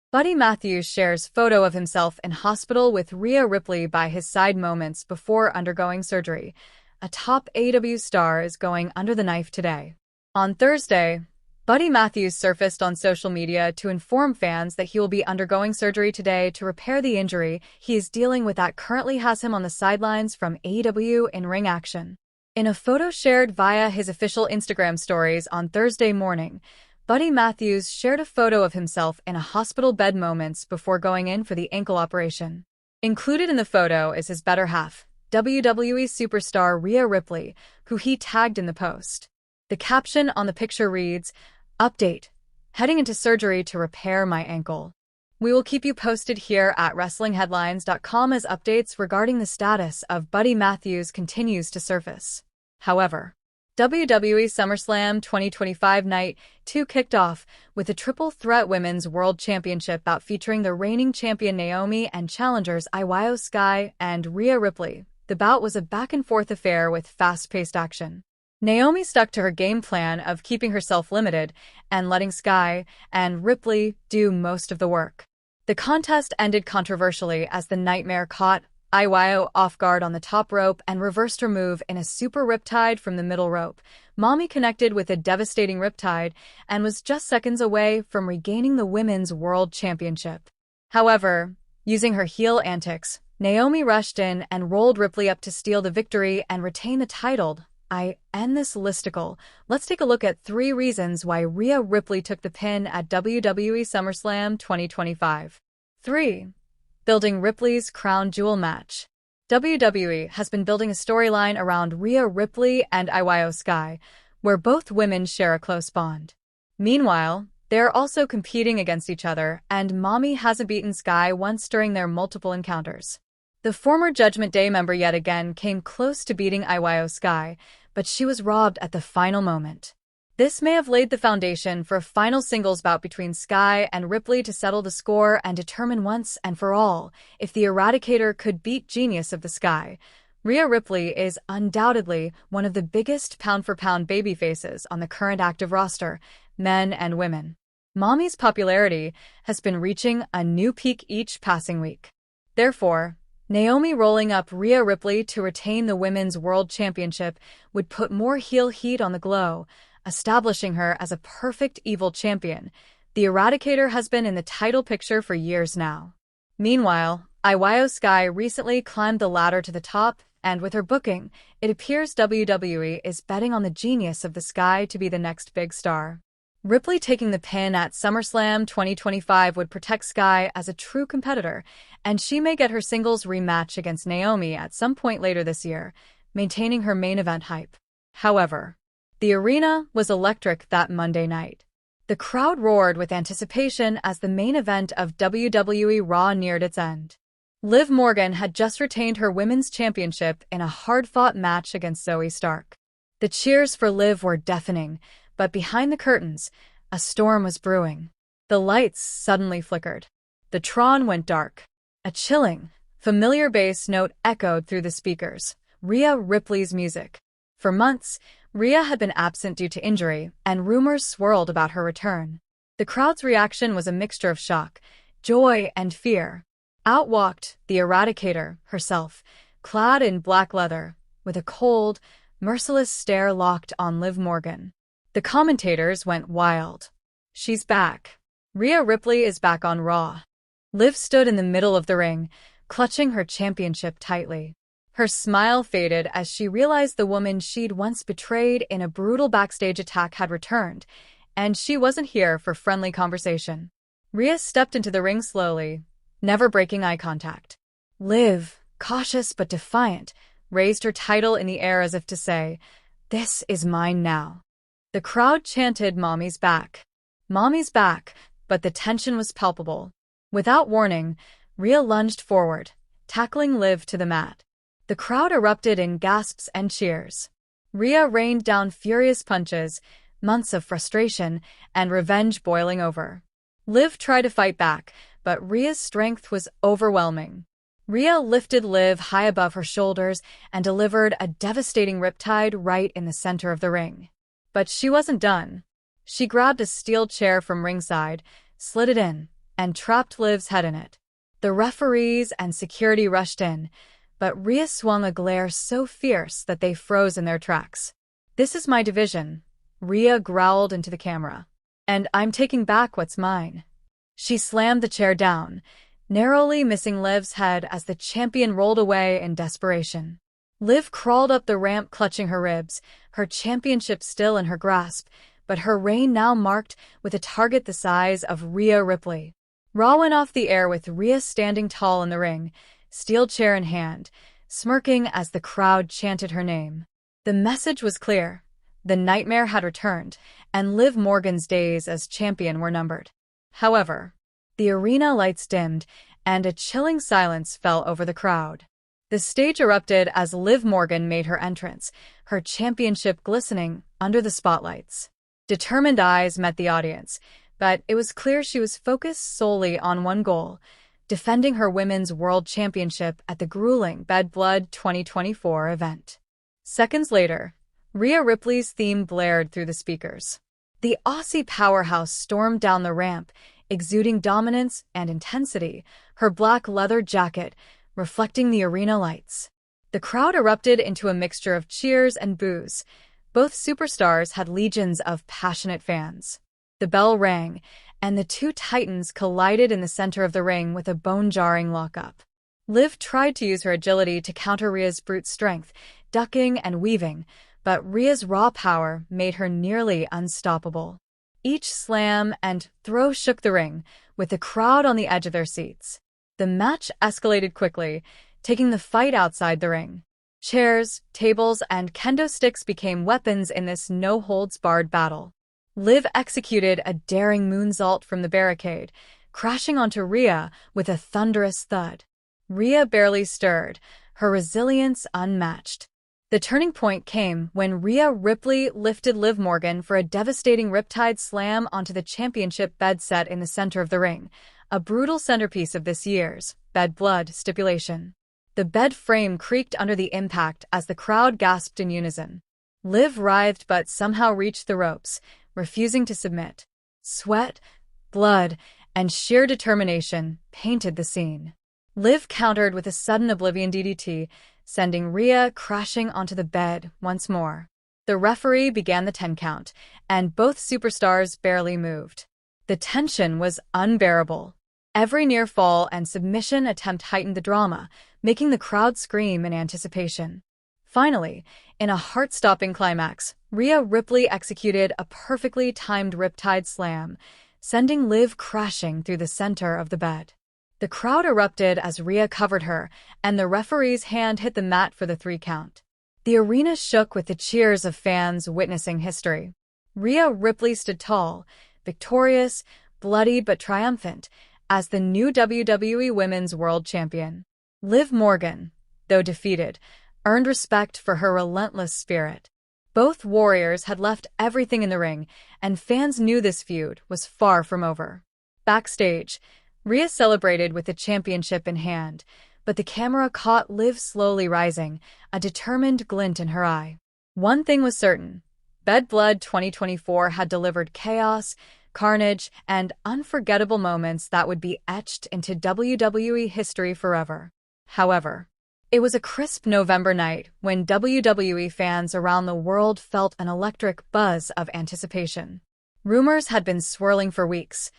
Buddy Matthews shares photo of himself in hospital with Rhea Ripley by his side moments before undergoing surgery. A top AEW star is going under the knife today. On Thursday, Buddy Matthews surfaced on social media to inform fans that he will be undergoing surgery today to repair the injury he is dealing with that currently has him on the sidelines from AEW in-ring action. In a photo shared via his official Instagram stories on Thursday morning, Buddy Matthews shared a photo of himself in a hospital bed moments before going in for the ankle operation. Included in the photo is his better half, WWE superstar Rhea Ripley, who he tagged in the post. The caption on the picture reads, "Update. Heading into surgery to repair my ankle." We will keep you posted here at WrestlingHeadlines.com as updates regarding the status of Buddy Matthews continues to surface. However, WWE SummerSlam 2025 Night 2 kicked off with a triple threat Women's World Championship bout featuring the reigning champion Naomi and challengers Io Sky and Rhea Ripley. The bout was a back-and-forth affair with fast-paced action. Naomi stuck to her game plan of keeping herself limited and letting Sky and Ripley do most of the work. The contest ended controversially as the Nightmare caught Io off guard on the top rope and reversed her move in a super riptide from the middle rope. Mommy connected with a devastating riptide and was just seconds away from regaining the Women's World Championship. However, using her heel antics, Naomi rushed in and rolled Ripley up to steal the victory and retain the title. I end this listicle. Let's take a look at 3 reasons why Rhea Ripley took the pin at WWE SummerSlam 2025. 3. Building Ripley's crown jewel match. WWE has been building a storyline around Rhea Ripley and Io Sky, where both women share a close bond. Meanwhile, they are also competing against each other, and Mommy hasn't beaten Sky once during their multiple encounters. The former Judgment Day member yet again came close to beating Io Sky, but she was robbed at the final moment. This may have laid the foundation for a final singles bout between Sky and Ripley to settle the score and determine once and for all if the Eradicator could beat Genius of the Sky. Rhea Ripley is undoubtedly one of the biggest pound-for-pound babyfaces on the current active roster, men and women. Mommy's popularity has been reaching a new peak each passing week. Therefore, Naomi rolling up Rhea Ripley to retain the Women's World Championship would put more heel heat on the glow, establishing her as a perfect evil champion. The Eradicator has been in the title picture for years now. Meanwhile, Io Sky recently climbed the ladder to the top, and with her booking, it appears WWE is betting on the Genius of the Sky to be the next big star. Ripley taking the pin at SummerSlam 2025 would protect Sky as a true competitor, and she may get her singles rematch against Naomi at some point later this year, maintaining her main event hype. However, the arena was electric that Monday night. The crowd roared with anticipation as the main event of WWE Raw neared its end. Liv Morgan had just retained her women's championship in a hard-fought match against Zoe Stark. The cheers for Liv were deafening, but behind the curtains, a storm was brewing. The lights suddenly flickered. The Tron went dark. A chilling, familiar bass note echoed through the speakers, Rhea Ripley's music. For months, Rhea had been absent due to injury, and rumors swirled about her return. The crowd's reaction was a mixture of shock, joy, and fear. Out walked the Eradicator herself, clad in black leather, with a cold, merciless stare locked on Liv Morgan. The commentators went wild. She's back. Rhea Ripley is back on Raw. Liv stood in the middle of the ring, clutching her championship tightly. Her smile faded as she realized the woman she'd once betrayed in a brutal backstage attack had returned, and she wasn't here for friendly conversation. Rhea stepped into the ring slowly, never breaking eye contact. Liv, cautious but defiant, raised her title in the air as if to say, "This is mine now." The crowd chanted "Mommy's back." Mommy's back, but the tension was palpable. Without warning, Rhea lunged forward, tackling Liv to the mat. The crowd erupted in gasps and cheers. Rhea rained down furious punches, months of frustration and revenge boiling over. Liv tried to fight back, but Rhea's strength was overwhelming. Rhea lifted Liv high above her shoulders and delivered a devastating riptide right in the center of the ring. But she wasn't done. She grabbed a steel chair from ringside, slid it in, and trapped Liv's head in it. The referees and security rushed in, but Rhea swung a glare so fierce that they froze in their tracks. "This is my division," Rhea growled into the camera. "And I'm taking back what's mine." She slammed the chair down, narrowly missing Liv's head as the champion rolled away in desperation. Liv crawled up the ramp clutching her ribs, her championship still in her grasp, but her reign now marked with a target the size of Rhea Ripley. Raw went off the air with Rhea standing tall in the ring, steel chair in hand, smirking as the crowd chanted her name. The message was clear. The nightmare had returned, and Liv Morgan's days as champion were numbered. However, the arena lights dimmed, and a chilling silence fell over the crowd. The stage erupted as Liv Morgan made her entrance, her championship glistening under the spotlights. Determined eyes met the audience, but it was clear she was focused solely on one goal: defending her Women's World Championship at the grueling Bad Blood 2024 event. Seconds later, Rhea Ripley's theme blared through the speakers. The Aussie powerhouse stormed down the ramp, exuding dominance and intensity, her black leather jacket reflecting the arena lights. The crowd erupted into a mixture of cheers and boos. Both superstars had legions of passionate fans. The bell rang, and the two titans collided in the center of the ring with a bone-jarring lockup. Liv tried to use her agility to counter Rhea's brute strength, ducking and weaving, but Rhea's raw power made her nearly unstoppable. Each slam and throw shook the ring, with the crowd on the edge of their seats. The match escalated quickly, taking the fight outside the ring. Chairs, tables, and kendo sticks became weapons in this no-holds-barred battle. Liv executed a daring moonsault from the barricade, crashing onto Rhea with a thunderous thud. Rhea barely stirred, her resilience unmatched. The turning point came when Rhea Ripley lifted Liv Morgan for a devastating riptide slam onto the championship bed set in the center of the ring, a brutal centerpiece of this year's Bad Blood stipulation. The bed frame creaked under the impact as the crowd gasped in unison. Liv writhed but somehow reached the ropes, refusing to submit. Sweat, blood, and sheer determination painted the scene. Liv countered with a sudden Oblivion DDT, sending Rhea crashing onto the bed once more. The referee began the 10 count, and both superstars barely moved. The tension was unbearable. Every near fall and submission attempt heightened the drama, making the crowd scream in anticipation. Finally, in a heart-stopping climax, Rhea Ripley executed a perfectly timed riptide slam, sending Liv crashing through the center of the bed. The crowd erupted as Rhea covered her, and the referee's hand hit the mat for the 3 count. The arena shook with the cheers of fans witnessing history. Rhea Ripley stood tall, victorious, bloodied but triumphant, as the new WWE Women's World Champion. Liv Morgan, though defeated, earned respect for her relentless spirit. Both warriors had left everything in the ring, and fans knew this feud was far from over. Backstage, Rhea celebrated with the championship in hand, but the camera caught Liv slowly rising, a determined glint in her eye. One thing was certain: Bad Blood 2024 had delivered chaos, carnage, and unforgettable moments that would be etched into WWE history forever. However, it was a crisp November night when WWE fans around the world felt an electric buzz of anticipation. Rumors had been swirling for weeks.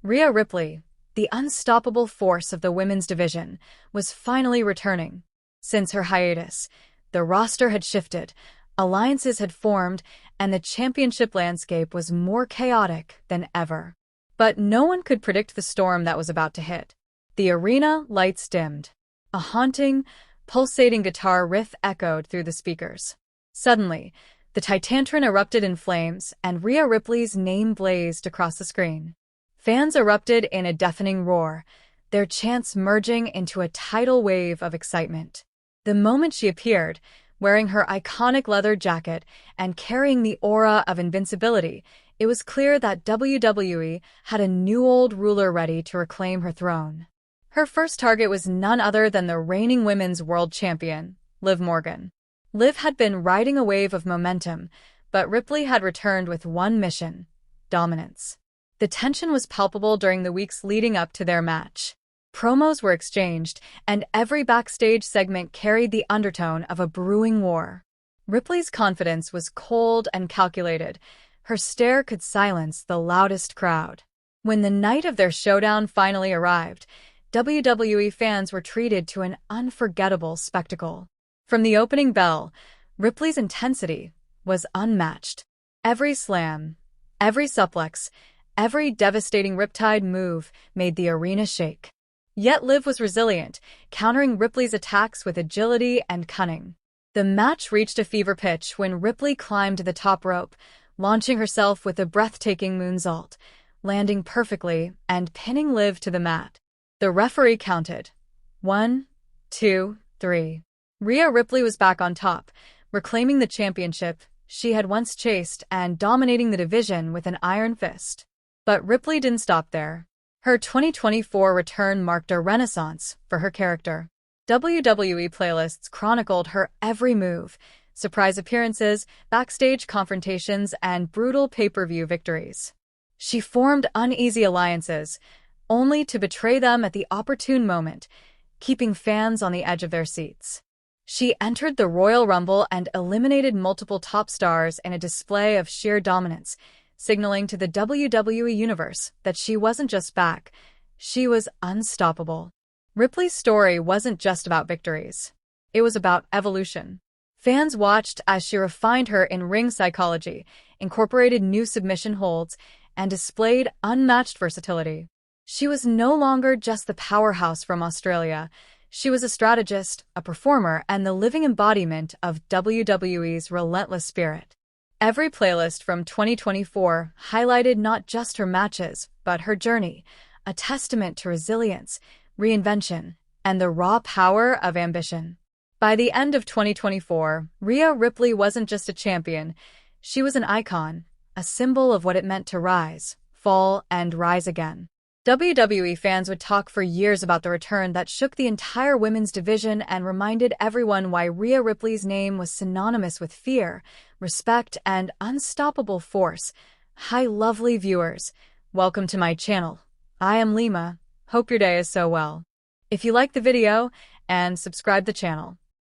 Rhea Ripley, the unstoppable force of the women's division, was finally returning. Since her hiatus, the roster had shifted, alliances had formed, and the championship landscape was more chaotic than ever. But no one could predict the storm that was about to hit. The arena lights dimmed. A haunting, pulsating guitar riff echoed through the speakers. Suddenly, the Titantron erupted in flames, and Rhea Ripley's name blazed across the screen. Fans erupted in a deafening roar, their chants merging into a tidal wave of excitement. The moment she appeared, wearing her iconic leather jacket and carrying the aura of invincibility, it was clear that WWE had a new old ruler ready to reclaim her throne. Her first target was none other than the reigning Women's World Champion, Liv Morgan. Liv had been riding a wave of momentum, but Ripley had returned with one mission: dominance. The tension was palpable during the weeks leading up to their match. Promos were exchanged, and every backstage segment carried the undertone of a brewing war. Ripley's confidence was cold and calculated. Her stare could silence the loudest crowd. When the night of their showdown finally arrived, WWE fans were treated to an unforgettable spectacle. From the opening bell, Ripley's intensity was unmatched. Every slam, every suplex, every devastating riptide move made the arena shake. Yet Liv was resilient, countering Ripley's attacks with agility and cunning. The match reached a fever pitch when Ripley climbed the top rope, launching herself with a breathtaking moonsault, landing perfectly and pinning Liv to the mat. The referee counted. 1, 2, 3. Rhea Ripley was back on top, reclaiming the championship she had once chased and dominating the division with an iron fist. But Ripley didn't stop there. Her 2024 return marked a renaissance for her character. WWE playlists chronicled her every move, surprise appearances, backstage confrontations, and brutal pay-per-view victories. She formed uneasy alliances, only to betray them at the opportune moment, keeping fans on the edge of their seats. She entered the Royal Rumble and eliminated multiple top stars in a display of sheer dominance, signaling to the WWE Universe that she wasn't just back, she was unstoppable. Ripley's story wasn't just about victories. It was about evolution. Fans watched as she refined her in-ring psychology, incorporated new submission holds, and displayed unmatched versatility. She was no longer just the powerhouse from Australia. She was a strategist, a performer, and the living embodiment of WWE's relentless spirit. Every playlist from 2024 highlighted not just her matches, but her journey, a testament to resilience, reinvention, and the raw power of ambition. By the end of 2024, Rhea Ripley wasn't just a champion. She was an icon, a symbol of what it meant to rise, fall, and rise again. WWE fans would talk for years about the return that shook the entire women's division and reminded everyone why Rhea Ripley's name was synonymous with fear, respect, and unstoppable force. Hi, lovely viewers. Welcome to my channel. I am Lima. Hope your day is so well. If you like the video, and subscribe the channel.